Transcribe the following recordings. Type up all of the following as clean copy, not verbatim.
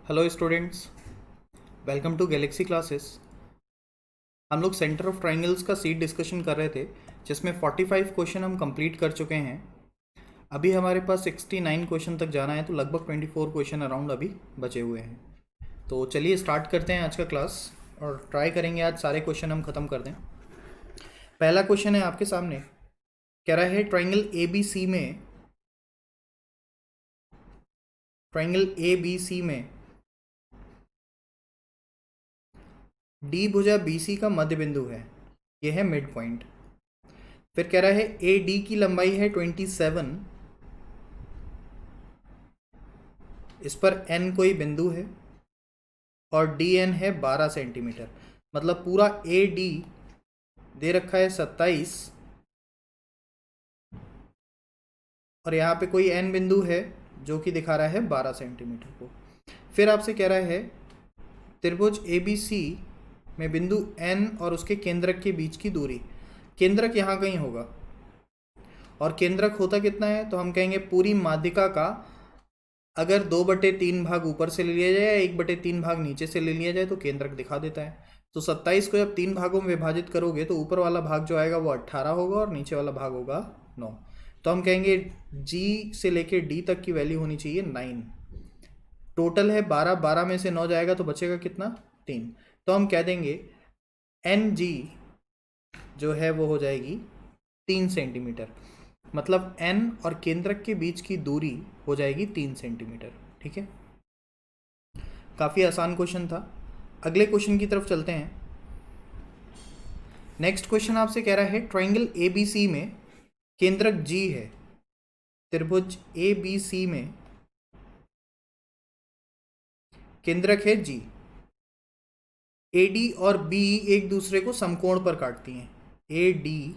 Hello students, welcome to Galaxy classes. हम लोग centre of triangles का सीट डिस्कशन कर रहे थे, जिसमें 45 क्वेश्चन हम कंप्लीट कर चुके हैं। अभी हमारे पास 69 क्वेश्चन तक जाना है, तो लगभग 24 क्वेश्चन अराउंड अभी बचे हुए हैं। तो चलिए स्टार्ट करते हैं आज का क्लास और ट्राई करेंगे आज सारे क्वेश्चन हम ख़त्म कर दें। पहला क्वेश्चन है आपके सामने, कह रहा है ट्राइंगल ए बी सी में डी भुजा बी सी का मध्य बिंदु है, यह है मिड पॉइंट। फिर कह रहा है ए डी की लंबाई है 27, इस पर एन कोई बिंदु है और डी एन है 12 सेंटीमीटर। मतलब पूरा ए डी दे रखा है 27 और यहाँ पे कोई एन बिंदु है जो कि दिखा रहा है 12 सेंटीमीटर को। फिर आपसे कह रहा है त्रिभुज ए बी सी में बिंदु एन और उसके केंद्रक के बीच की दूरी। केंद्रक यहाँ कहीं होगा और केंद्रक होता कितना है, तो हम कहेंगे पूरी माध्यिका का अगर 2/3 भाग ऊपर से ले लिया जाए या 1/3 भाग नीचे से ले लिया जाए तो केंद्रक दिखा देता है। तो 27 को जब 3 भागों में विभाजित करोगे तो ऊपर वाला भाग जो आएगा वो 18 होगा और नीचे वाला भाग होगा 9। तो हम कहेंगे जी से लेके डी तक की वैल्यू होनी चाहिए 9। टोटल है 12, 12 में से 9 जाएगा तो बचेगा कितना, 3। तो हम कह देंगे एन जी जो है वो हो जाएगी 3 सेंटीमीटर। मतलब एन और केंद्रक के बीच की दूरी हो जाएगी 3 सेंटीमीटर। ठीक है, काफ़ी आसान क्वेश्चन था। अगले क्वेश्चन की तरफ चलते हैं। नेक्स्ट क्वेश्चन आपसे कह रहा है ट्राइंगल ए बी सी में केंद्रक जी है। त्रिभुज ए बी सी में केंद्रक है जी। ए डी और बी एक दूसरे को समकोण पर काटती हैं। ए डी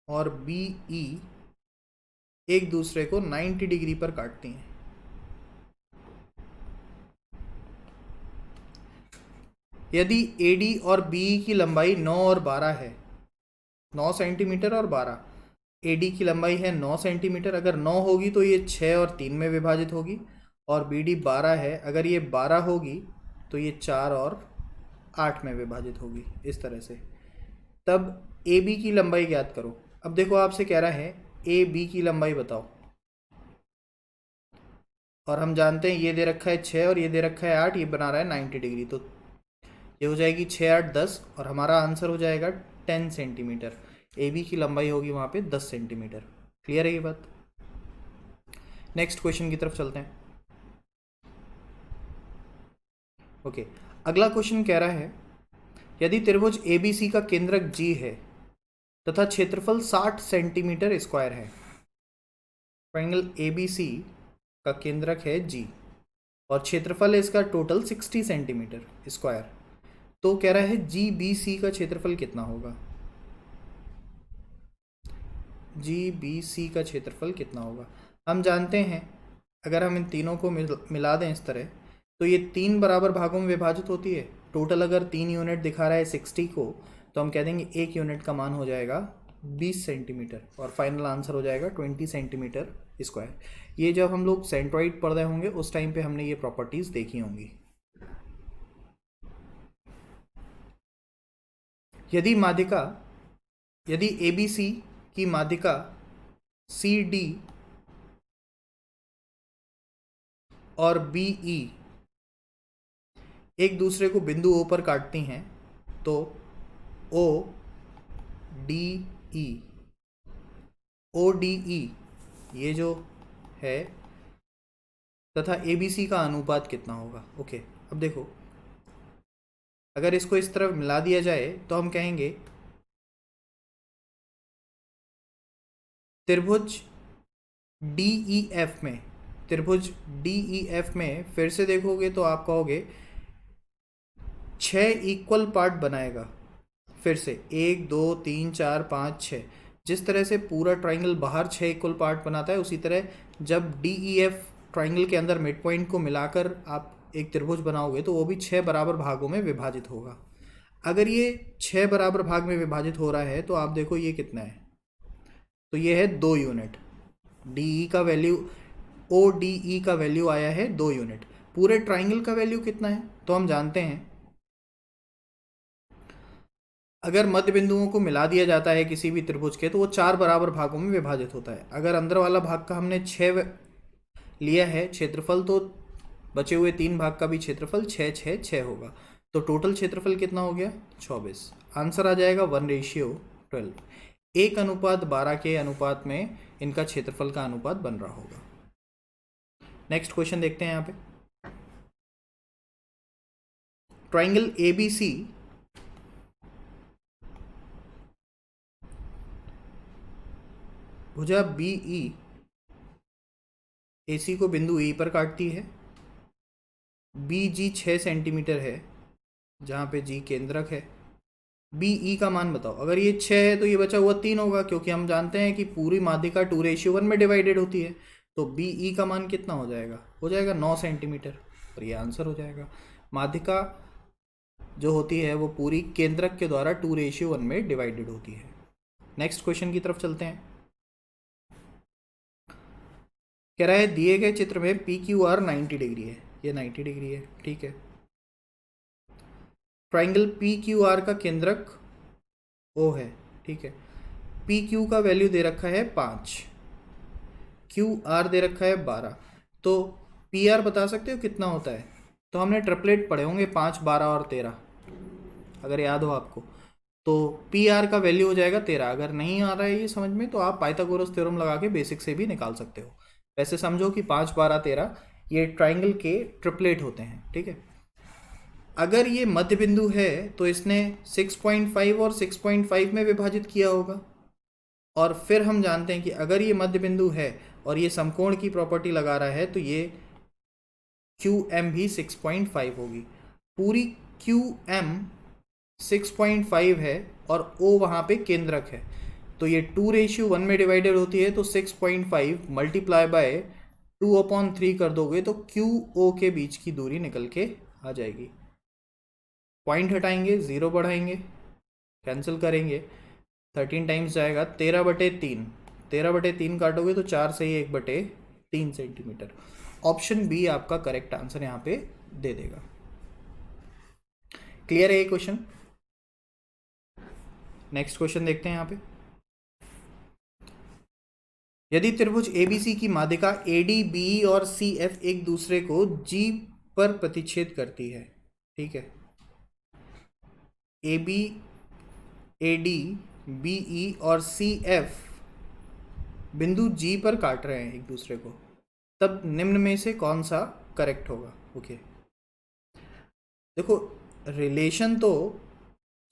और बी ई एक दूसरे को 90 डिग्री पर काटती हैं। यदि ए डी और बी की लंबाई 9 और 12 है, 9 सेंटीमीटर और 12, ए डी की लंबाई है 9 सेंटीमीटर, अगर 9 होगी तो ये 6 और 3 में विभाजित होगी, और बी डी 12 है, अगर ये 12 होगी तो ये 4 और 8 में विभाजित होगी। इस तरह से तब ए बी की लंबाई ज्ञात करो। अब देखो आपसे कह रहा है ए बी की लंबाई बताओ, और हम जानते हैं ये दे रखा है 6 और ये दे रखा है 8, ये बना रहा है 90 डिग्री, तो ये हो जाएगी 6 8 10 और हमारा आंसर हो जाएगा 10 सेंटीमीटर। ए बी की लंबाई होगी वहाँ पे 10 सेंटीमीटर। क्लियर है ये बात। नेक्स्ट क्वेश्चन की तरफ चलते हैं। ओके, अगला क्वेश्चन कह रहा है यदि त्रिभुज ए बी सी का केंद्रक जी है तथा क्षेत्रफल 60 सेंटीमीटर स्क्वायर है। ट्रायंगल ए बी सी का केंद्रक है जी और क्षेत्रफल है इसका टोटल 60 सेंटीमीटर स्क्वायर, तो कह रहा है जी बी सी का क्षेत्रफल कितना होगा। जी बी सी का क्षेत्रफल कितना होगा। हम जानते हैं अगर हम इन तीनों को मिला दें इस तरह, तो ये 3 बराबर भागों में विभाजित होती है। टोटल अगर 3 यूनिट दिखा रहा है 60 को, तो हम कह देंगे 1 यूनिट का मान हो जाएगा 20 सेंटीमीटर और फाइनल आंसर हो जाएगा 20 सेंटीमीटर स्क्वायर। ये जब हम लोग सेंट्रॉइड पढ़ रहे होंगे उस टाइम पे हमने ये प्रॉपर्टीज़ देखी होंगी। यदि ए बी सी की माध्यिका सी डी और बी ई एक दूसरे को बिंदु ओ पर काटती हैं, तो ओ डी ई ये जो है तथा ए बी सी का अनुपात कितना होगा। ओके, अब देखो अगर इसको इस तरफ मिला दिया जाए तो हम कहेंगे त्रिभुज डी ई एफ में फिर से देखोगे तो आप कहोगे 6 इक्वल पार्ट बनाएगा। फिर से 1 2 3 4 5 6, जिस तरह से पूरा ट्राइंगल बाहर 6 इक्वल पार्ट बनाता है, उसी तरह जब डी ई एफ ट्राइंगल के अंदर मिड पॉइंट को मिलाकर आप एक त्रिभुज बनाओगे तो वो भी 6 बराबर भागों में विभाजित होगा। अगर ये 6 बराबर भाग में विभाजित हो रहा है तो आप देखो ये कितना है, तो ये है 2 यूनिट। डी ई का वैल्यू, ओ डी ई का वैल्यू आया है 2 यूनिट। पूरे ट्राइंगल का वैल्यू कितना है? तो हम जानते हैं अगर मध्य बिंदुओं को मिला दिया जाता है किसी भी त्रिभुज के तो वो 4 बराबर भागों में विभाजित होता है। अगर अंदर वाला भाग का हमने 6 लिया है क्षेत्रफल, तो बचे हुए 3 भाग का भी क्षेत्रफल 6 6 6 होगा। तो टोटल क्षेत्रफल कितना हो गया? 24। आंसर आ जाएगा 1:12। 1:12 के अनुपात में इनका क्षेत्रफल का अनुपात बन रहा होगा। नेक्स्ट क्वेश्चन देखते हैं यहाँ पे। ट्राइंगल ABC भुजा BE AC को बिंदु E पर काटती है। BG 6 सेंटीमीटर है, जहाँ पे G केंद्रक है। BE का मान बताओ। अगर ये 6 है तो ये बचा हुआ 3 होगा, क्योंकि हम जानते हैं कि पूरी माध्यिका 2:1 में डिवाइडेड होती है। तो BE का मान कितना हो जाएगा? हो जाएगा 9 सेंटीमीटर, और ये आंसर हो जाएगा। माध्यिका जो होती है वो पूरी केंद्रक के द्वारा 2:1 में डिवाइडेड होती है। नेक्स्ट क्वेश्चन की तरफ चलते हैं। कह रहा है दिए गए चित्र में PQR 90 डिग्री है। ये 90 डिग्री है, ठीक है। ट्राइंगल PQR का केंद्रक O है, ठीक है। PQ का वैल्यू दे रखा है 5, QR दे रखा है 12। तो PR बता सकते हो कितना होता है? तो हमने ट्रिपलेट पढ़े होंगे 5, 12 और 13, अगर याद हो आपको। तो PR का वैल्यू हो जाएगा 13। अगर नहीं आ रहा है ये समझ में तो आप पाइथागोरस थ्योरम लगा के बेसिक से भी निकाल सकते हो। वैसे समझो कि 5, 12, 13 ये ट्राइंगल के ट्रिपलेट होते हैं, ठीक है। अगर ये मध्य बिंदु है तो इसने 6.5 और 6.5 में विभाजित किया होगा। और फिर हम जानते हैं कि अगर ये मध्य बिंदु है और ये समकोण की प्रॉपर्टी लगा रहा है तो ये QM भी 6.5 होगी। पूरी QM 6.5 है और O वहाँ पे केंद्रक है, तो ये 2:1 में डिवाइडेड होती है। तो 6.5 मल्टीप्लाई बाय 2/3 कर दोगे तो QO के बीच की दूरी निकल के आ जाएगी। पॉइंट हटाएंगे, 0 बढ़ाएंगे, कैंसिल करेंगे, 13 टाइम्स जाएगा 13/3। 13/3 काटोगे तो 4 से ही 1/3 सेंटीमीटर। ऑप्शन बी आपका करेक्ट आंसर यहाँ पे दे देगा। क्लियर है ये क्वेश्चन? नेक्स्ट क्वेश्चन देखते हैं यहाँ पे। यदि त्रिभुज ABC की माध्यिका AD, BE और CF एक दूसरे को G पर प्रतिच्छेद करती है, ठीक है। AB, AD, BE और CF बिंदु G पर काट रहे हैं एक दूसरे को, तब निम्न में से कौन सा करेक्ट होगा? ओके, देखो रिलेशन तो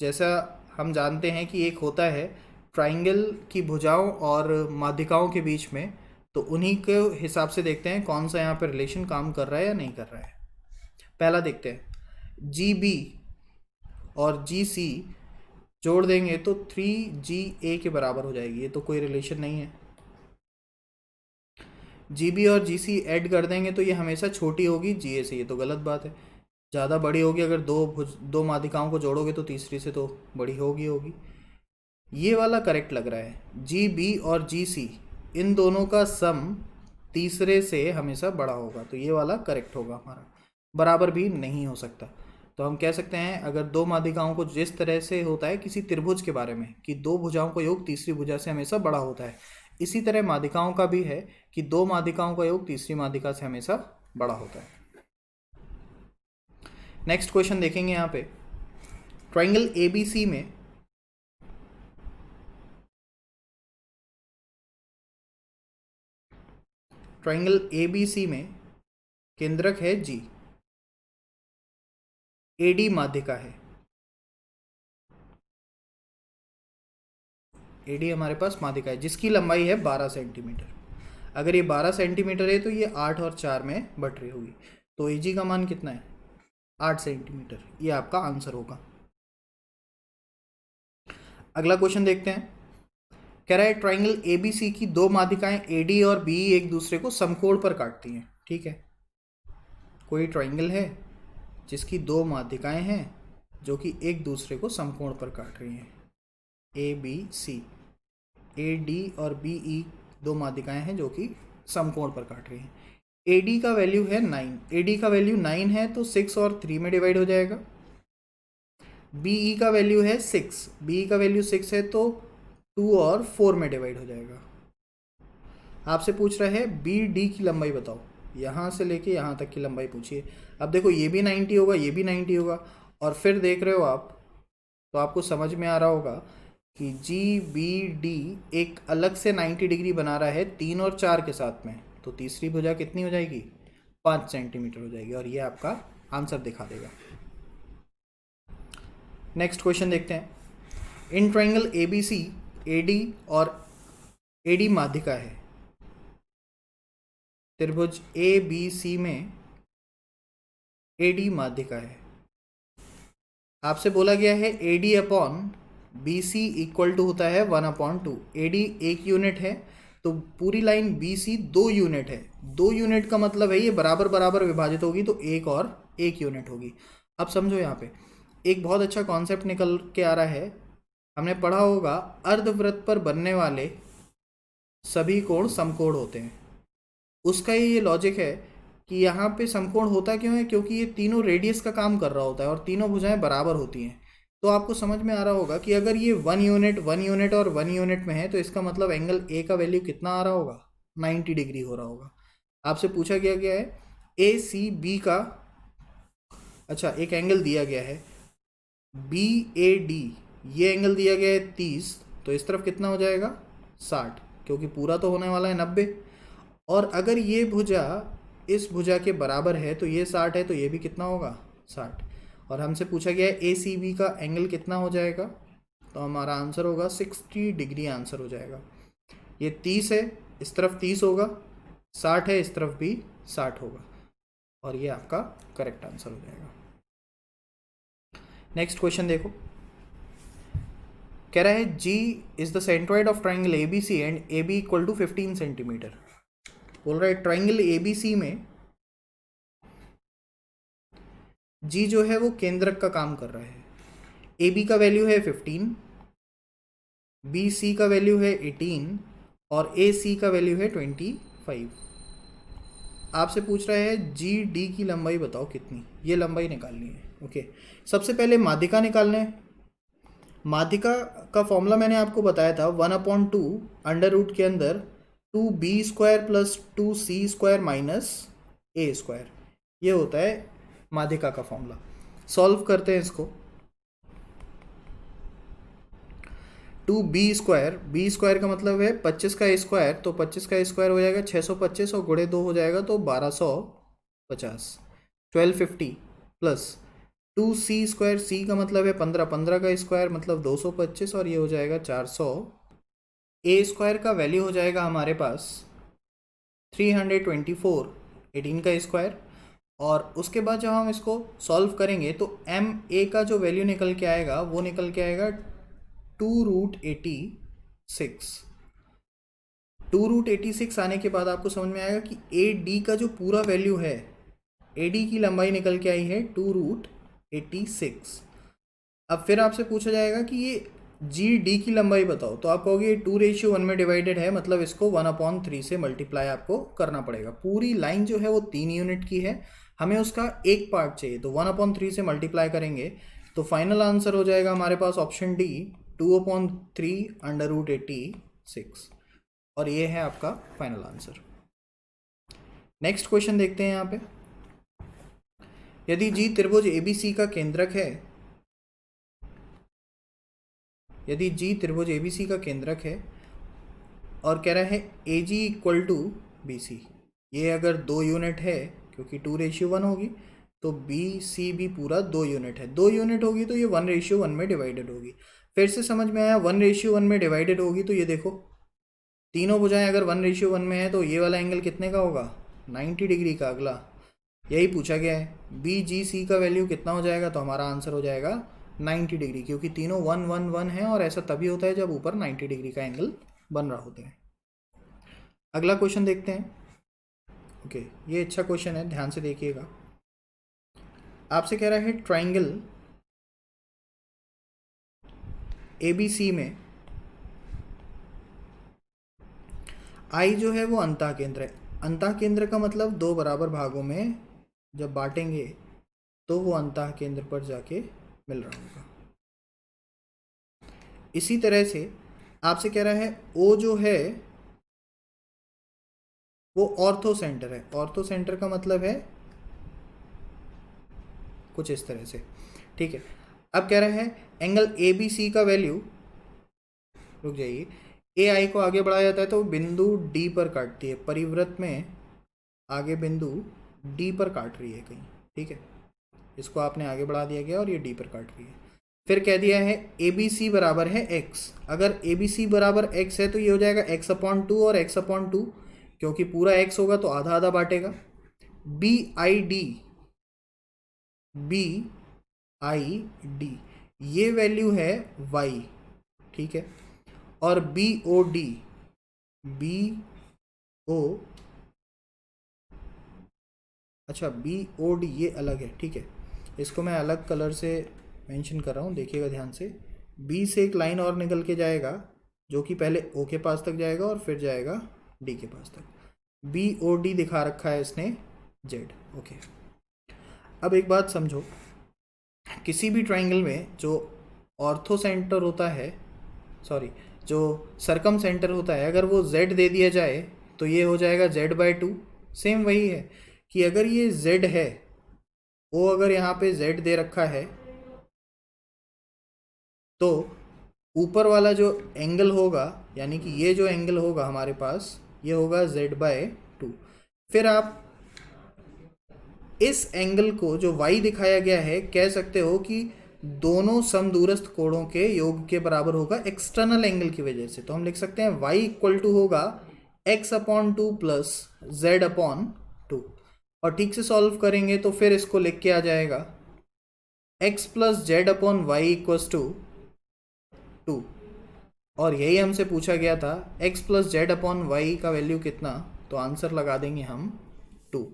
जैसा हम जानते हैं कि एक होता है ट्राइंगल की भुजाओं और माध्यिकाओं के बीच में, तो उन्हीं के हिसाब से देखते हैं कौन सा यहाँ पर रिलेशन काम कर रहा है या नहीं कर रहा है। पहला देखते हैं, GB और GC जोड़ देंगे तो 3GA के बराबर हो जाएगी। ये तो कोई रिलेशन नहीं है। GB और GC ऐड कर देंगे तो ये हमेशा छोटी होगी GA से, ये तो गलत बात है। ज़्यादा बड़ी होगी, अगर दो माध्यिकाओं को जोड़ोगे तो तीसरी से तो बड़ी होगी। ये वाला करेक्ट लग रहा है। GB और GC इन दोनों का सम तीसरे से हमेशा बड़ा होगा, तो ये वाला करेक्ट होगा हमारा। बराबर भी नहीं हो सकता। तो हम कह सकते हैं अगर दो माध्यिकाओं को जिस तरह से होता है किसी त्रिभुज के बारे में कि दो भुजाओं का योग तीसरी भुजा से हमेशा बड़ा होता है, इसी तरह माध्यिकाओं का भी है कि दो माध्यिकाओं का योग तीसरी माध्यिका से हमेशा बड़ा होता है। नेक्स्ट क्वेश्चन देखेंगे यहाँ पे। ट्राइंगल ABC में केंद्रक है G, AD माध्यिका है। AD हमारे पास माध्यिका है जिसकी लंबाई है 12 सेंटीमीटर। अगर ये 12 सेंटीमीटर है तो ये 8 और 4 में बट रही होगी। तो AG का मान कितना है? 8 सेंटीमीटर। ये आपका आंसर होगा। अगला क्वेश्चन देखते हैं। कह रहा है ट्राइंगल ABC की दो माध्यिकाएं AD और BE एक दूसरे को समकोण पर काटती हैं, ठीक है। कोई ट्राइंगल है जिसकी दो माध्यिकाएं हैं जो कि एक दूसरे को समकोण पर काट रही हैं। ABC, AD और BE दो माध्यिकाएं हैं जो कि समकोण पर काट रही हैं। AD का वैल्यू है 9, AD का वैल्यू 9 है तो 6 और 3 में डिवाइड हो जाएगा। BE का वैल्यू है 6, BE का वैल्यू 6 है तो 2 और 4 में डिवाइड हो जाएगा। आपसे पूछ रहा है BD की लंबाई बताओ, यहाँ से लेके यहाँ तक की लंबाई पूछिए। अब देखो ये भी 90 होगा, ये भी 90 होगा, और फिर देख रहे हो आप तो आपको समझ में आ रहा होगा कि GBD एक अलग से 90 डिग्री बना रहा है 3 और 4 के साथ में, तो तीसरी भुजा कितनी हो जाएगी? 5 सेंटीमीटर हो जाएगी, और ये आपका आंसर दिखा देगा। नेक्स्ट क्वेश्चन देखते हैं। इन ट्राइंगल ABC AD और AD माध्यिका है। त्रिभुज ABC में AD माध्यिका है। आपसे बोला गया है AD upon BC equal to होता है 1/2। AD 1 यूनिट है तो पूरी लाइन BC 2 यूनिट है। 2 यूनिट का मतलब है ये बराबर बराबर विभाजित होगी तो 1 और 1 यूनिट होगी। अब समझो यहाँ पे एक बहुत अच्छा कॉन्सेप्ट निकल के आ रहा है। हमने पढ़ा होगा अर्धवृत्त पर बनने वाले सभी कोण समकोण होते हैं। उसका ये लॉजिक है कि यहाँ पे समकोण होता क्यों है, क्योंकि ये तीनों रेडियस का काम कर रहा होता है और तीनों भुजाएं बराबर होती हैं। तो आपको समझ में आ रहा होगा कि अगर ये 1 यूनिट 1 यूनिट और 1 यूनिट में है तो इसका मतलब एंगल A का वैल्यू कितना आ रहा होगा? 90 डिग्री हो रहा होगा। आपसे पूछा गया है ACB का, अच्छा एक एंगल दिया गया है BAD, ये एंगल दिया गया है 30, तो इस तरफ कितना हो जाएगा? 60, क्योंकि पूरा तो होने वाला है 90। और अगर ये भुजा इस भुजा के बराबर है तो ये 60 है, तो ये भी कितना होगा? 60। और हमसे पूछा गया है ACB का एंगल कितना हो जाएगा, तो हमारा आंसर होगा 60 डिग्री आंसर हो जाएगा। ये 30 है, इस तरफ 30 होगा, 60 है, इस तरफ भी 60 होगा, और ये आपका करेक्ट आंसर हो जाएगा। नेक्स्ट क्वेश्चन देखो, कह रहा है G is the centroid of triangle ABC and AB equal to 15 centimetre. बोल रहा है ट्राइंगल ABC में G जो है वो केंद्रक का काम कर रहा है। AB का वैल्यू है 15, BC का वैल्यू है 18 और AC का वैल्यू है 25। आपसे पूछ रहा है GD की लंबाई बताओ कितनी, ये लंबाई निकालनी है। ओके, सबसे पहले माध्यिका निकालना है। माध्यिका का फॉर्मूला मैंने आपको बताया था 1/2 अंडर रूट के अंदर 2B² plus 2C² minus A², ये होता है माध्यिका का फॉर्मूला। सॉल्व करते हैं इसको। 2B², B² का मतलब है 25 का स्क्वायर, तो 25 का स्क्वायर हो जाएगा 625 और गुणे 2 हो जाएगा तो 1250, 1250 प्लस 2C², C का मतलब है 15, 15 का स्क्वायर मतलब 225 और ये हो जाएगा 400। A² का वैल्यू हो जाएगा हमारे पास 324, 18 का स्क्वायर। और उसके बाद जब हम इसको सॉल्व करेंगे तो MA का जो वैल्यू निकल के आएगा वो निकल के आएगा 2√86। 2√86 आने के बाद आपको समझ में आएगा कि AD का जो पूरा वैल्यू है, AD की लंबाई निकल के आई है 2√86। अब फिर आपसे पूछा जाएगा कि ये GD की लंबाई बताओ, तो आप कहोगे 2:1 में डिवाइडेड है, मतलब इसको 1/3 से मल्टीप्लाई आपको करना पड़ेगा। पूरी लाइन जो है वो 3 यूनिट की है, हमें उसका एक पार्ट चाहिए, तो 1/3 से मल्टीप्लाई करेंगे तो फाइनल आंसर हो जाएगा हमारे पास ऑप्शन D 2/3 √86, और ये है आपका फाइनल आंसर। नेक्स्ट क्वेश्चन देखते हैं यहाँ पे। यदि G त्रिभुज ABC का केंद्रक है, यदि G त्रिभुज ABC का केंद्रक है और कह रहा है AG इक्वल टू BC, ये अगर 2 यूनिट है क्योंकि 2:1 होगी तो BC भी पूरा 2 यूनिट है। 2 यूनिट होगी तो ये 1:1 में डिवाइडेड होगी। फिर से समझ में आया, 1:1 में डिवाइडेड होगी तो ये देखो तीनों भुजाएं अगर 1:1 में है तो ये वाला एंगल कितने का होगा? 90 डिग्री का। अगला यही पूछा गया है, BGC का वैल्यू कितना हो जाएगा, तो हमारा आंसर हो जाएगा 90 डिग्री, क्योंकि तीनों 1 1 1 है और ऐसा तभी होता है जब ऊपर 90 डिग्री का एंगल बन रहा होता है। अगला क्वेश्चन देखते हैं। ओके, ये अच्छा क्वेश्चन है, ध्यान से देखिएगा। आपसे कह रहा है ट्राइंगल ABC में I जो है वो अंतः केंद्र है। अंतः केंद्र का मतलब दो बराबर भागों में जब बांटेंगे तो वो अंतः केंद्र पर जाके मिल रहा होगा। इसी तरह से आपसे कह रहा है ओ जो है वो ऑर्थो सेंटर है। ऑर्थो सेंटर का मतलब है कुछ इस तरह से, ठीक है। अब कह रहा है एंगल ए बी सी का वैल्यू, रुक जाइए, ए आई को आगे बढ़ाया जाता है तो बिंदु डी पर काटती है, परिवृत्त में आगे बिंदु डी पर काट रही है कहीं, ठीक है। इसको आपने आगे बढ़ा दिया गया और ये डी पर काट रही है। फिर कह दिया है ए बी सी बराबर है एक्स। अगर ए बी सी बराबर एक्स है तो ये हो जाएगा एक्स अपॉन टू और एक्स अपॉन टू, क्योंकि पूरा एक्स होगा तो आधा आधा बांटेगा। B I D, B I D ये वैल्यू है वाई, ठीक है। और B O D, B O, अच्छा बी ओ डी ये अलग है, ठीक है। इसको मैं अलग कलर से मेंशन कर रहा हूँ, देखिएगा ध्यान से। बी से एक लाइन और निकल के जाएगा जो कि पहले ओ के पास तक जाएगा और फिर जाएगा डी के पास तक। बी ओ डी दिखा रखा है इसने जेड, ओके। अब एक बात समझो, किसी भी ट्राइंगल में जो ऑर्थो सेंटर होता है, सॉरी जो सरकम सेंटर होता है, अगर वो z दे दिया जाए तो ये हो जाएगा z/2। सेम वही है कि अगर ये z है, वो अगर यहाँ पे z दे रखा है तो ऊपर वाला जो एंगल होगा, यानी कि ये जो एंगल होगा हमारे पास, ये होगा z/2। फिर आप इस एंगल को जो y दिखाया गया है कह सकते हो कि दोनों समदूरस्थ कोणों के योग के बराबर होगा एक्सटर्नल एंगल की वजह से। तो हम लिख सकते हैं y इक्वल टू होगा x/2 प्लस z/2। और ठीक से सॉल्व करेंगे तो फिर इसको लिख के आ जाएगा x plus z/y equals to 2। और यही हमसे पूछा गया था x प्लस z/y का वैल्यू कितना, तो आंसर लगा देंगे हम 2।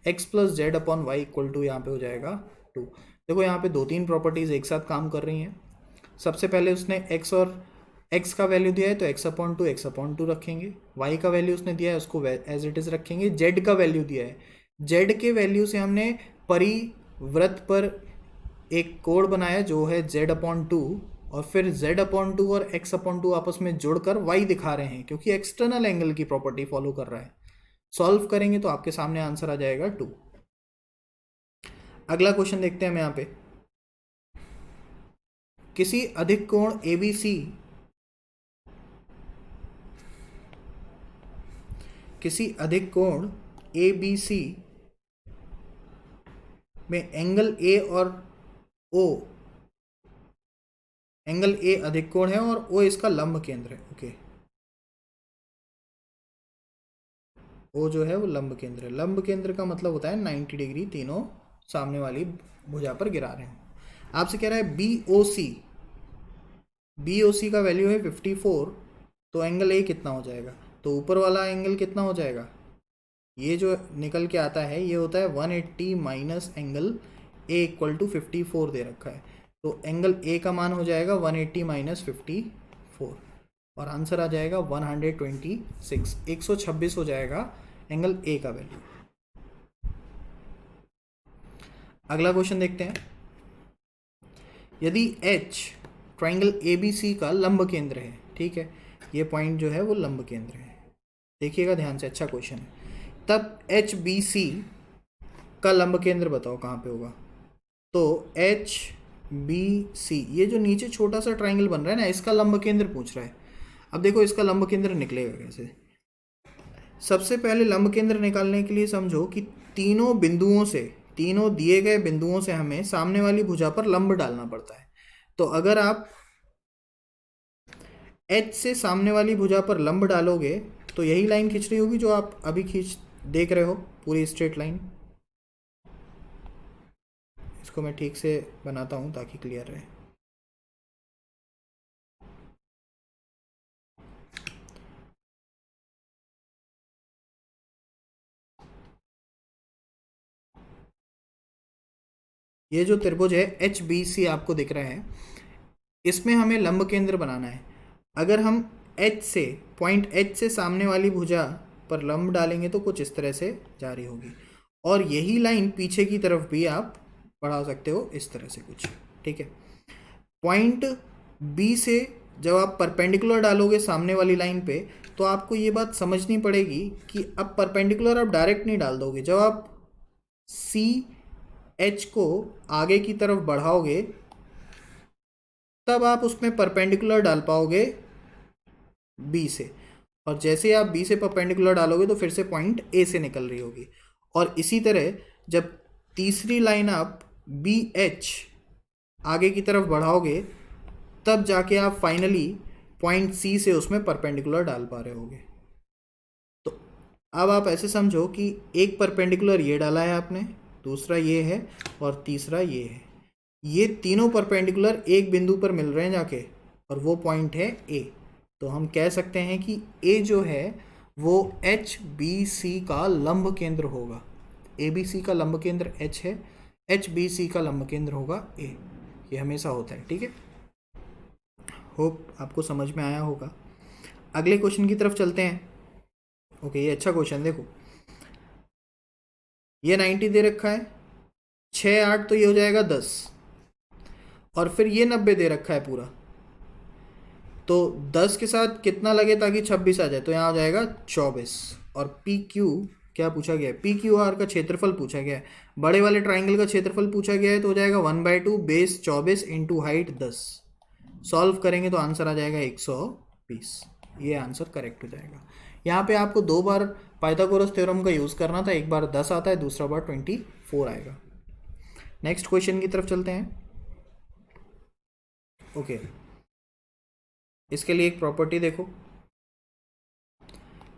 x plus z/y equal to यहाँ पे हो जाएगा 2। देखो यहाँ पे दो तीन प्रॉपर्टीज़ एक साथ काम कर रही हैं। सबसे पहले उसने x और x का वैल्यू दिया है तो x/2 रखेंगे, y का वैल्यू उसने दिया है उसको एज इट इज़ रखेंगे, z का वैल्यू दिया है, z के वैल्यू से हमने परिवृत्त पर एक कोण बनाया जो है z/2, और फिर z/2 और x/2 आपस में जोड़कर y दिखा रहे हैं क्योंकि एक्सटर्नल एंगल की प्रॉपर्टी फॉलो कर रहा है। सॉल्व करेंगे तो आपके सामने आंसर आ जाएगा 2। अगला क्वेश्चन देखते हैं हम यहाँ पे। किसी अधिक कोण ABC, किसी अधिक कोण ABC में एंगल A और O, एंगल A अधिक कोण है और O इसका लंब केंद्र है, ओके। O जो है वो लंब केंद्र है। लंब केंद्र का मतलब होता है 90 डिग्री तीनों सामने वाली भुजा पर गिरा रहे हैं। आपसे कह रहा है BOC, BOC का वैल्यू है 54, तो एंगल A कितना हो जाएगा, तो ऊपर वाला एंगल कितना हो जाएगा, ये जो निकल के आता है ये होता है 180 minus angle A equal to 54 दे रखा है, तो एंगल A का मान हो जाएगा 180 माइनस 54 और आंसर आ जाएगा 126, 126 हो जाएगा एंगल A का वैल्यू। अगला क्वेश्चन देखते हैं। यदि H ट्राइंगल ABC का लंब केंद्र है, ठीक है, ये पॉइंट जो है वो लंब केंद्र है, देखिएगा ध्यान से, अच्छा क्वेश्चन है। तब HBC का लंब केंद्र बताओ कहाँ पे होगा, तो HBC ये जो नीचे छोटा सा ट्राइंगल बन रहा है ना, इसका लंब केंद्र पूछ रहा है। अब देखो इसका लंब केंद्र निकलेगा कैसे। सबसे पहले लंब केंद्र निकालने के लिए समझो कि तीनों बिंदुओं से, तीनों दिए गए बिंदुओं से हमें सामने वाली भुजा पर लंब डालना पड़ता है। तो अगर आप H से सामने वाली भुजा पर लंब डालोगे तो यही लाइन खींच रही होगी जो आप अभी देख रहे हो, पूरी स्ट्रेट लाइन। इसको मैं ठीक से बनाता हूं ताकि क्लियर रहे। ये जो त्रिभुज है HBC आपको दिख रहा है, इसमें हमें लंब केंद्र बनाना है। अगर हम H से, पॉइंट H से सामने वाली भुजा पर लंब डालेंगे तो कुछ इस तरह से जारी होगी। और यही लाइन पीछे की तरफ भी आप बढ़ा सकते हो इस तरह से कुछ, ठीक है। पॉइंट बी से जब आप परपेंडिकुलर डालोगे सामने वाली लाइन पे, तो आपको ये बात समझनी पड़ेगी कि अब परपेंडिकुलर आप डायरेक्ट नहीं डाल दोगे। जब आप सी एच को आगे की तरफ बढ़ाओगे तब आप उसमें परपेंडिकुलर डाल पाओगे बी से, और जैसे आप बी से परपेंडिकुलर डालोगे तो फिर से पॉइंट ए से निकल रही होगी। और इसी तरह जब तीसरी लाइन आप बी एच आगे की तरफ बढ़ाओगे तब जाके आप फाइनली पॉइंट सी से उसमें परपेंडिकुलर डाल पा रहे होगे। तो अब आप ऐसे समझो कि एक परपेंडिकुलर ये डाला है आपने, दूसरा ये है और तीसरा ये है। ये तीनों परपेंडिकुलर एक बिंदु पर मिल रहे हैं जाके, और वो पॉइंट है ए। तो हम कह सकते हैं कि ए जो है वो एच बी सी का लंब केंद्र होगा। ए बी सी का लंब केंद्र एच है, एच बी सी का लंब केंद्र होगा ए। ये हमेशा होता है, ठीक है। होप आपको समझ में आया होगा। अगले क्वेश्चन की तरफ चलते हैं। ओके, ये अच्छा क्वेश्चन देखो। ये 90 दे रखा है, 6 8 तो ये हो जाएगा 10, और फिर ये 90 दे रखा है पूरा। तो 10 के साथ कितना लगे ताकि 26 आ जाए, तो यहाँ आ जाएगा 24। और पी क्यू क्या पूछा गया है, पी क्यू आर का क्षेत्रफल पूछा गया है। बड़े वाले ट्राइंगल का क्षेत्रफल पूछा गया है, तो हो जाएगा 1/2 बेस 24 इंटू हाइट 10। सॉल्व करेंगे तो आंसर आ जाएगा 120। ये आंसर करेक्ट हो जाएगा। यहाँ पे आपको 2 बार पाइथागोरस थ्योरम का यूज़ करना था, एक बार 10 आता है, दूसरा बार 24 आएगा। नेक्स्ट क्वेश्चन की तरफ चलते हैं। ओके, इसके लिए एक प्रॉपर्टी देखो।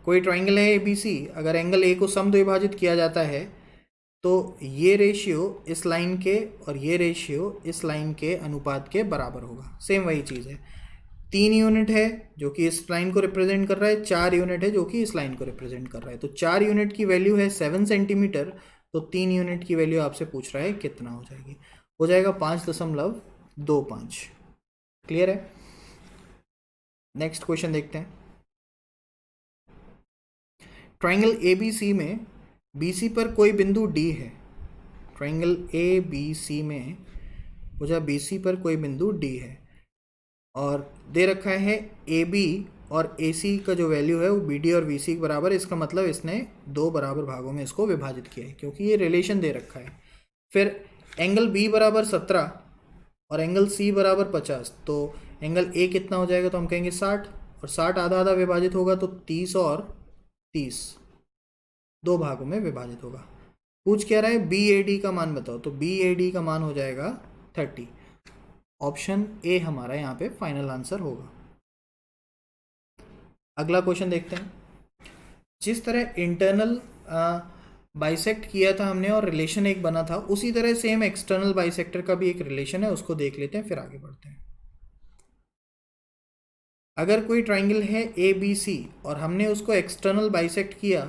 कोई ट्राइंगल है ए बी सी, अगर एंगल ए को समद्विभाजित किया जाता है तो ये रेशियो इस लाइन के और ये रेशियो इस लाइन के अनुपात के बराबर होगा। सेम वही चीज़ है। 3 यूनिट है जो कि इस लाइन को रिप्रेजेंट कर रहा है, 4 यूनिट है जो कि इस लाइन को रिप्रेजेंट कर रहा है। तो 4 यूनिट की वैल्यू है 7 सेंटीमीटर, तो 3 यूनिट की वैल्यू आपसे पूछ रहा है कितना हो जाएगी, हो जाएगा 5.25। क्लियर है। नेक्स्ट क्वेश्चन देखते हैं। ट्राइंगल ए बी सी में बी सी पर कोई बिंदु डी है। ट्राइंगल ए बी सी में मुझे बी सी पर कोई बिंदु डी है, और दे रखा है ए बी और ए सी का जो वैल्यू है वो बी डी और वी सी के बराबर है। इसका मतलब इसने 2 बराबर भागों में इसको विभाजित किया है, क्योंकि ये रिलेशन दे रखा है। फिर एंगल बी बराबर 17 और एंगल सी बराबर 50, तो एंगल ए कितना हो जाएगा, तो हम कहेंगे 60, और 60 आधा आधा विभाजित होगा तो 30 और 30 2 भागों में विभाजित होगा। पूछ क्या रहा है, बी ए डी का मान बताओ, तो बी ए डी का मान हो जाएगा 30। ऑप्शन ए हमारा यहाँ पे फाइनल आंसर होगा। अगला क्वेश्चन देखते हैं। जिस तरह इंटरनल बाइसेक्ट किया था हमने और रिलेशन एक बना था, उसी तरह सेम एक्सटर्नल बाइसेक्टर का भी एक रिलेशन है, उसको देख लेते हैं फिर आगे बढ़ते हैं। अगर कोई ट्राइंगल है ए बी सी और हमने उसको एक्सटर्नल बाइसेक्ट किया,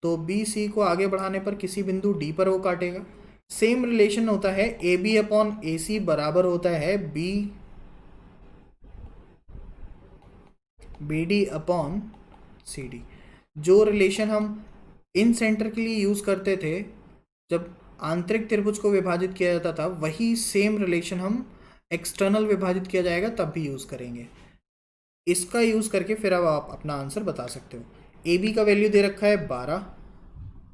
तो बी सी को आगे बढ़ाने पर किसी बिंदु डी पर वो काटेगा। सेम रिलेशन होता है, ए बी अपॉन ए सी बराबर होता है B D upon C D. जो रिलेशन हम इन सेंटर के लिए यूज़ करते थे जब आंतरिक त्रिभुज को विभाजित किया जाता था, वही सेम रिलेशन हम एक्सटर्नल विभाजित किया जाएगा तब भी यूज़ करेंगे। इसका यूज़ करके फिर अब आप अपना आंसर बता सकते हो। ए बी का वैल्यू दे रखा है 12,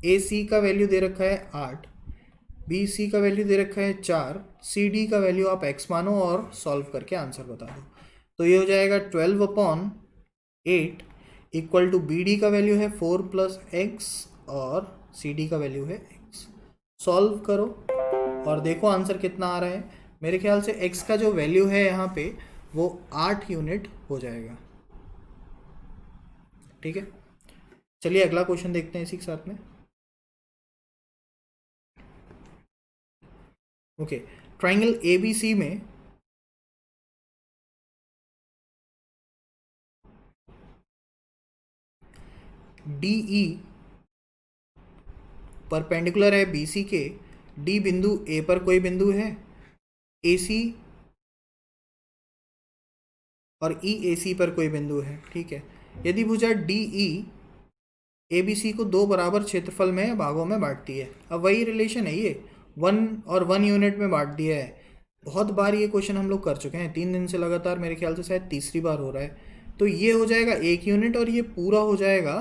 ए सी का वैल्यू दे रखा है 8, बी सी का वैल्यू दे रखा है 4, सी डी का वैल्यू आप x मानो और सॉल्व करके आंसर बता दो। तो ये हो जाएगा 12/8 इक्वल टू बी डी का वैल्यू है 4 + x और सी डी का वैल्यू है x। सॉल्व करो और देखो आंसर कितना आ रहा है। मेरे ख्याल से x का जो वैल्यू है यहाँ पे वो 8 यूनिट हो जाएगा। ठीक है, चलिए अगला क्वेश्चन देखते हैं इसी के साथ में। Okay, triangle A B C में डी ई परपेंडिकुलर है बी सी के, डी बिंदु ए पर कोई बिंदु है, ए सी और ई ए सी पर कोई बिंदु है। ठीक है, यदि भुजा डी ई ए बी सी को दो बराबर क्षेत्रफल में भागों में बांटती है। अब वही रिलेशन है, ये 1 और 1 यूनिट में बांट दिया है। बहुत बार ये क्वेश्चन हम लोग कर चुके हैं, 3 दिन से लगातार, मेरे ख्याल से शायद तीसरी बार हो रहा है। तो ये हो जाएगा 1 यूनिट और ये पूरा हो जाएगा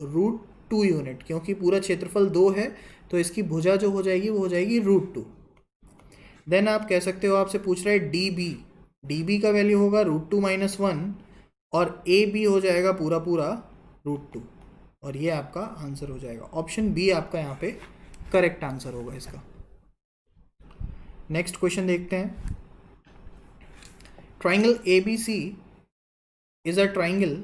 √2 यूनिट, क्योंकि पूरा क्षेत्रफल 2 है तो इसकी भुजा जो हो जाएगी वो हो जाएगी √2। देन आप कह सकते हो, आपसे पूछ रहा है डी बी का वैल्यू होगा √2 - 1 और ए बी हो जाएगा पूरा पूरा √2, और ये आपका आंसर हो जाएगा। ऑप्शन बी आपका यहाँ पे करेक्ट आंसर होगा इसका। नेक्स्ट क्वेश्चन देखते हैं। Triangle A B C is a triangle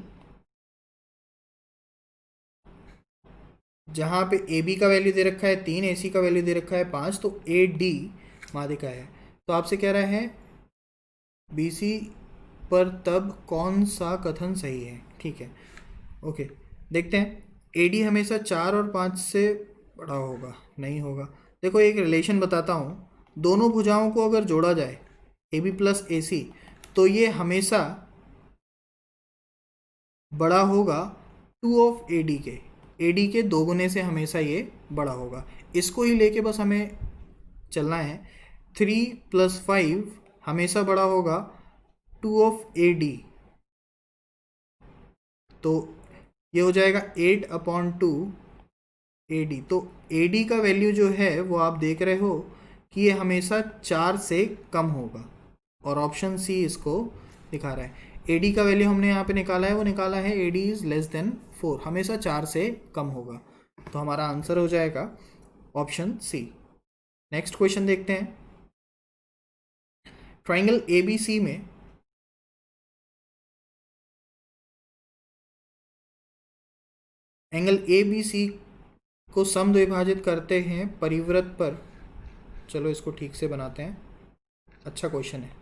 जहाँ पे ए बी का वैल्यू दे रखा है 3, ए सी का वैल्यू दे रखा है 5, तो ए डी माध्यिका है। तो आपसे कह रहा है बी सी पर तब कौन सा कथन सही है। ठीक है, ओके, देखते हैं। ए डी हमेशा 4 और 5 से बड़ा होगा, नहीं होगा। देखो एक रिलेशन बताता हूँ, दोनों भुजाओं को अगर जोड़ा जाए ए बी प्लस ए सी, तो ये हमेशा बड़ा होगा 2 ऑफ ए डी के 2 गुने से हमेशा ये बड़ा होगा। इसको ही लेके बस हमें चलना है। 3 + 5 हमेशा बड़ा होगा 2 ऑफ ए डी, तो ये हो जाएगा 8/2 ए डी। तो ए डी का वैल्यू जो है वो आप देख रहे हो कि ये हमेशा 4 से कम होगा, और ऑप्शन सी इसको दिखा रहा है। ए डी का वैल्यू हमने यहाँ पे निकाला है, वो निकाला है A D is less than 4, हमेशा 4 से कम होगा। तो हमारा आंसर हो जाएगा ऑप्शन सी। नेक्स्ट क्वेश्चन देखते हैं। ट्राइंगल ए बी सी में एंगल ए बी सी को समद्विभाजित करते हैं परिवृत्त पर। चलो इसको ठीक से बनाते हैं, अच्छा क्वेश्चन है।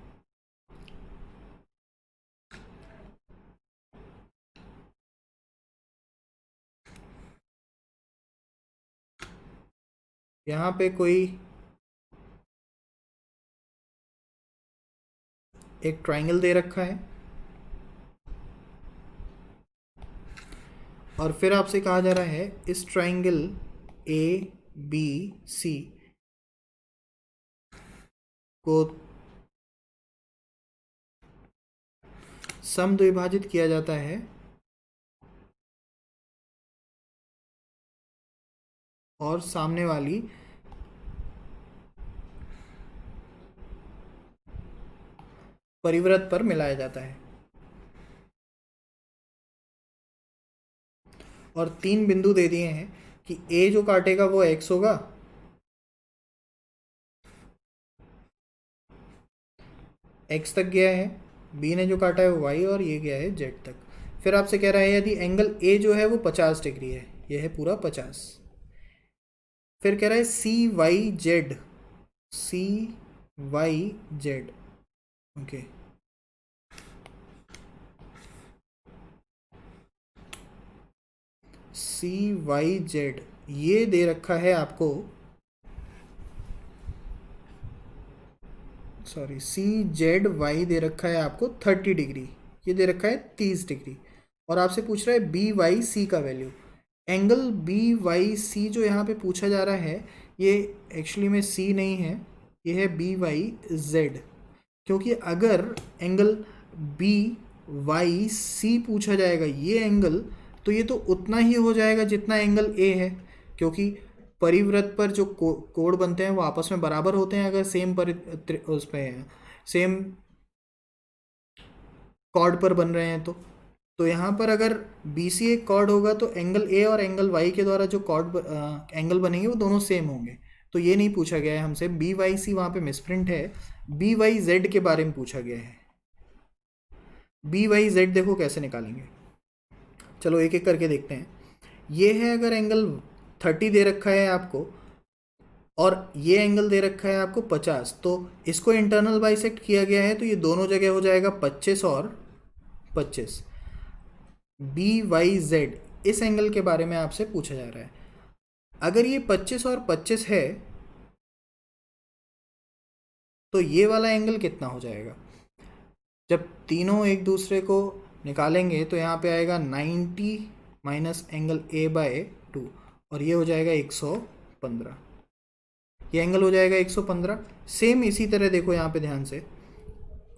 यहाँ पे कोई एक ट्राइंगल दे रखा है और फिर आपसे कहा जा रहा है इस ट्राइंगल ए बी सी को समद्विभाजित किया जाता है और सामने वाली परिवृत्त पर मिलाया जाता है। और 3 बिंदु दे दिए हैं कि ए जो काटेगा वो x होगा, x तक गया है, b ने जो काटा है वो y, और ये गया है z तक। फिर आपसे कह रहा है यदि एंगल a जो है वो 50 डिग्री है, ये है पूरा 50। फिर कह रहा है C Y Z, okay, C Y Z ये दे रखा है आपको, सॉरी सी जेड वाई दे रखा है आपको 30 डिग्री, ये दे रखा है 30 डिग्री। और आपसे पूछ रहा है बी वाई सी का वैल्यू। एंगल बी वाई सी जो यहाँ पे पूछा जा रहा है ये एक्चुअली में सी नहीं है, ये है बी वाई जेड। क्योंकि अगर एंगल बी वाई सी पूछा जाएगा ये एंगल, तो ये तो उतना ही हो जाएगा जितना एंगल ए है, क्योंकि परिवृत्त पर जो कोण बनते हैं वो आपस में बराबर होते हैं अगर सेम उस पे सेम कॉर्ड पर बन रहे हैं। तो यहाँ पर अगर बी सी एक कॉर्ड होगा तो एंगल ए और एंगल वाई के द्वारा जो कॉर्ड एंगल बनेंगे वो दोनों सेम होंगे। तो ये नहीं पूछा गया है हमसे, बी वाई सी वहाँ पे मिसप्रिंट है, बी वाई जेड के बारे में पूछा गया है। बी वाई जेड देखो कैसे निकालेंगे, चलो एक एक करके देखते हैं। ये है अगर एंगल 30 दे रखा है आपको और ये एंगल दे रखा है आपको 50, तो इसको इंटरनल बाइसेक्ट किया गया है तो ये दोनों जगह हो जाएगा 25 और 25। बी वाई जेड इस एंगल के बारे में आपसे पूछा जा रहा है। अगर ये 25 और 25 है तो ये वाला एंगल कितना हो जाएगा, जब तीनों एक दूसरे को निकालेंगे तो यहाँ पे आएगा 90 माइनस एंगल ए बाय 2 और ये हो जाएगा 115। ये एंगल हो जाएगा 115। सेम इसी तरह देखो यहाँ पे ध्यान से,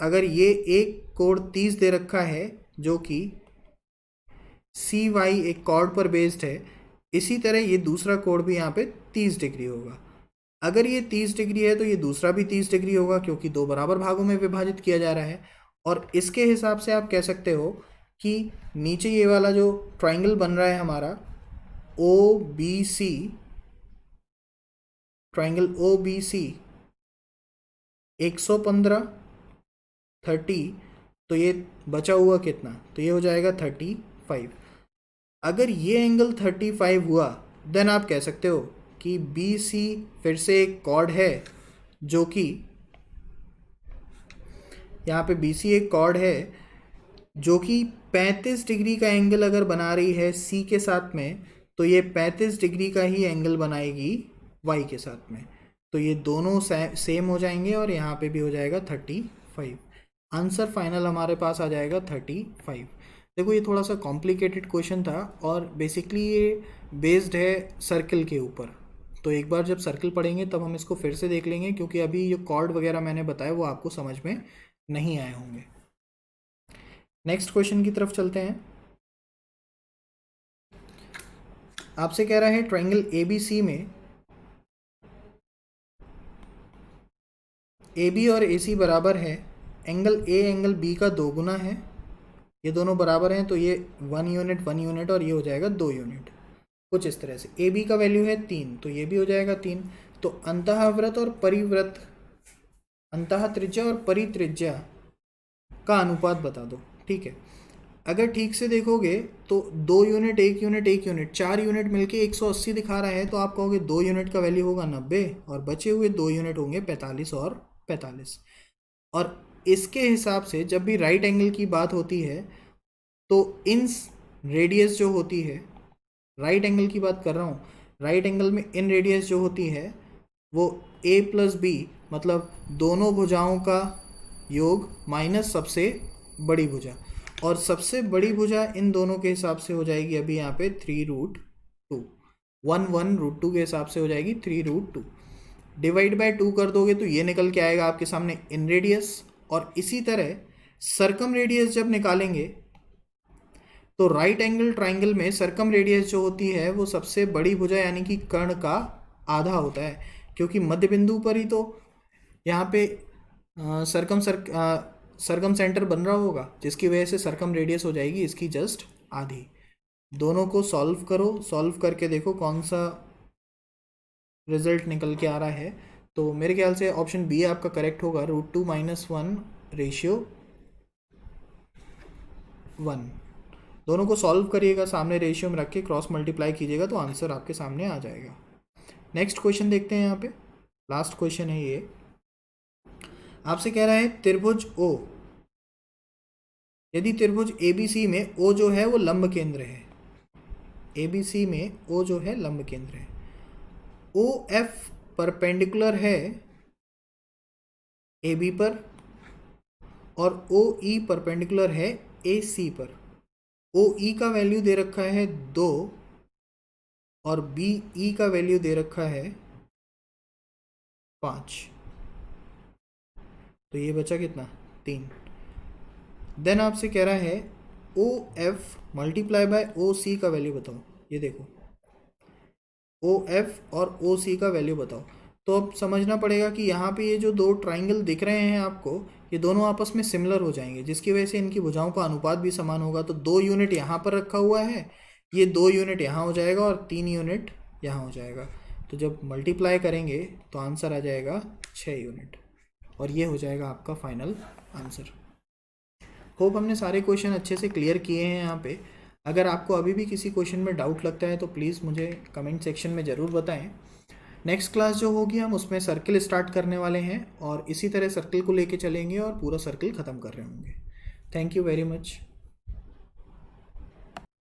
अगर ये एक कोण 30 दे रखा है जो कि सी वाई एक कॉर्ड पर बेस्ड है, इसी तरह ये दूसरा कोण भी यहाँ पे 30 डिग्री होगा। अगर ये 30 डिग्री है तो ये दूसरा भी 30 डिग्री होगा, क्योंकि दो बराबर भागों में विभाजित किया जा रहा है। और इसके हिसाब से आप कह सकते हो कि नीचे ये वाला जो ट्राइंगल बन रहा है हमारा O B C, triangle O B C 115 30, तो ये बचा हुआ कितना, तो ये हो जाएगा 35। अगर ये एंगल 35 हुआ देन आप कह सकते हो कि बी सी फिर से एक कॉर्ड है जो कि यहाँ पे बी सी एक कॉर्ड है जो कि 35 डिग्री का एंगल अगर बना रही है सी के साथ में, तो ये 35 डिग्री का ही एंगल बनाएगी वाई के साथ में। तो ये दोनों सेम हो जाएंगे और यहाँ पे भी हो जाएगा 35। आंसर फाइनल हमारे पास आ जाएगा 35। देखो ये थोड़ा सा कॉम्प्लिकेटेड क्वेश्चन था और बेसिकली ये बेस्ड है सर्कल के ऊपर। तो एक बार जब सर्कल पढ़ेंगे तब हम इसको फिर से देख लेंगे, क्योंकि अभी जो कॉर्ड वगैरह मैंने बताया वो आपको समझ में नहीं आए होंगे। नेक्स्ट क्वेश्चन की तरफ चलते हैं। आपसे कह रहा है ट्राइंगल ABC में AB और AC बराबर है, एंगल A एंगल B का 2 गुना है, ये दोनों बराबर हैं तो ये 1 यूनिट और ये हो जाएगा 2 यूनिट। कुछ इस तरह से AB का वैल्यू है 3 तो ये भी हो जाएगा 3। तो अंतःवृत्त और परिवृत्त, अंतः त्रिज्या और परित्रिज्या का अनुपात बता दो। ठीक है, अगर ठीक से देखोगे तो 2 यूनिट 1 यूनिट 1 यूनिट 4 यूनिट मिलके 180 दिखा रहा है, तो आप कहोगे 2 यूनिट का वैल्यू होगा 90 और बचे हुए 2 यूनिट होंगे 45 और 45। और इसके हिसाब से जब भी राइट एंगल की बात होती है तो इन रेडियस जो होती है, राइट एंगल की बात कर रहा हूँ, राइट एंगल में इन रेडियस जो होती है वो A प्लस B मतलब दोनों भुजाओं का योग माइनस सबसे बड़ी भुजा, और सबसे बड़ी भुजा इन दोनों के हिसाब से हो जाएगी अभी यहाँ पे 3√2, 1/√2 के हिसाब से हो जाएगी 3√2। डिवाइड बाय 2 कर दोगे तो ये निकल के आएगा आपके सामने इन रेडियस। और इसी तरह सर्कम रेडियस जब निकालेंगे तो राइट एंगल ट्राइंगल में सर्कम रेडियस जो होती है वो सबसे बड़ी भुजा यानी कि कर्ण का आधा होता है, क्योंकि मध्य बिंदु पर ही तो यहाँ पे सर्कम सेंटर बन रहा होगा, जिसकी वजह से सर्कम रेडियस हो जाएगी इसकी जस्ट आधी। दोनों को सॉल्व करो, सॉल्व करके देखो कौन सा रिजल्ट निकल के आ रहा है। तो मेरे ख्याल से ऑप्शन बी आपका करेक्ट होगा, √2 - 1/1। दोनों को सॉल्व करिएगा, सामने रेशियो में रख के क्रॉस मल्टीप्लाई कीजिएगा तो आंसर आपके सामने आ जाएगा। नेक्स्ट क्वेश्चन देखते हैं, यहाँ पे लास्ट क्वेश्चन है ये। आपसे कह रहा है त्रिभुज O, यदि त्रिभुज ABC में O जो है वो लंब केंद्र है, ABC में O जो है लंब केंद्र है, OF परपेंडिकुलर है AB पर और OE परपेंडिकुलर है AC पर। OE का वैल्यू दे रखा है 2 और BE का वैल्यू दे रखा है 5, तो ये बचा कितना 3। देन आपसे कह रहा है OF मल्टीप्लाई बाय OC का वैल्यू बताओ। ये देखो OF और OC का वैल्यू बताओ। तो अब समझना पड़ेगा कि यहाँ पे ये जो दो ट्राइंगल दिख रहे हैं आपको, ये दोनों आपस में सिमिलर हो जाएंगे, जिसकी वजह से इनकी भुजाओं का अनुपात भी समान होगा। तो 2 यूनिट यहाँ पर रखा हुआ है, ये 2 यूनिट यहाँ हो जाएगा और 3 यूनिट यहाँ हो जाएगा। तो जब मल्टीप्लाई करेंगे तो आंसर आ जाएगा 6 यूनिट और ये हो जाएगा आपका फाइनल आंसर। होप हमने सारे क्वेश्चन अच्छे से क्लियर किए हैं यहाँ पे। अगर आपको अभी भी किसी क्वेश्चन में डाउट लगता है तो प्लीज़ मुझे कमेंट सेक्शन में ज़रूर बताएं। नेक्स्ट क्लास जो होगी हम उसमें सर्कल स्टार्ट करने वाले हैं और इसी तरह सर्कल को लेके चलेंगे और पूरा सर्कल ख़त्म कर रहे होंगे। Thank you very much.